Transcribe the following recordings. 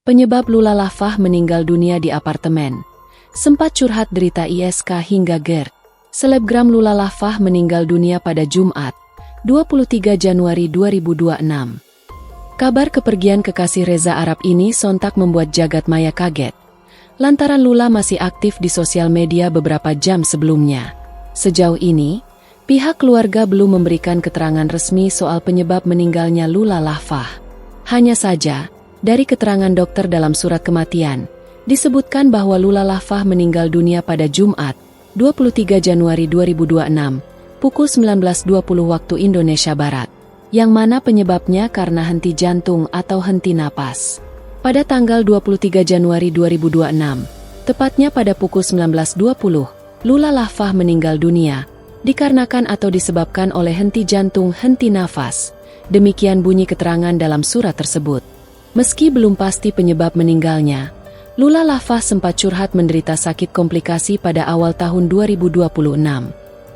Penyebab Lula Lafah meninggal dunia di apartemen. Sempat curhat derita ISK hingga GERD. Selebgram Lula Lafah meninggal dunia pada Jumat, 23 Januari 2026. Kabar kepergian kekasih Reza Arab ini sontak membuat jagat maya kaget. Lantaran Lula masih aktif di sosial media beberapa jam sebelumnya. Sejauh ini, pihak keluarga belum memberikan keterangan resmi soal penyebab meninggalnya Lula Lafah. Hanya saja, dari keterangan dokter dalam surat kematian, disebutkan bahwa Lula Lafah meninggal dunia pada Jumat, 23 Januari 2026, pukul 19.20 waktu Indonesia Barat, yang mana penyebabnya karena henti jantung atau henti napas. Pada tanggal 23 Januari 2026, tepatnya pada pukul 19.20, Lula Lafah meninggal dunia, dikarenakan atau disebabkan oleh henti jantung henti nafas. Demikian bunyi keterangan dalam surat tersebut. Meski belum pasti penyebab meninggalnya, Lula Lafah sempat curhat menderita sakit komplikasi pada awal tahun 2026.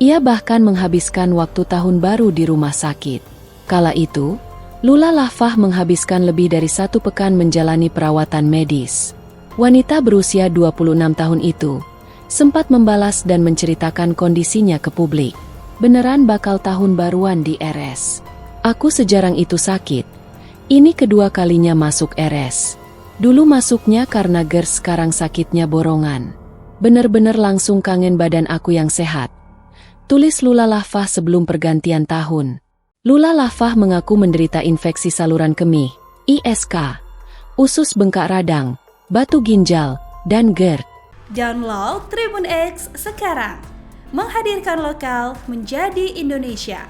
Ia bahkan menghabiskan waktu tahun baru di rumah sakit. Kala itu, Lula Lafah menghabiskan lebih dari 1 pekan menjalani perawatan medis. Wanita berusia 26 tahun itu sempat membalas dan menceritakan kondisinya ke publik. Beneran bakal tahun baruan di RS. Aku sejarang itu sakit. Ini kedua kalinya masuk RS. Dulu masuknya karena GERD, sekarang sakitnya borongan. Bener-bener langsung kangen badan aku yang sehat. Tulis Lula Lafah sebelum pergantian tahun. Lula Lafah mengaku menderita infeksi saluran kemih, ISK, usus bengkak radang, batu ginjal, dan GERD. Download Tribun X sekarang. Menghadirkan lokal menjadi Indonesia.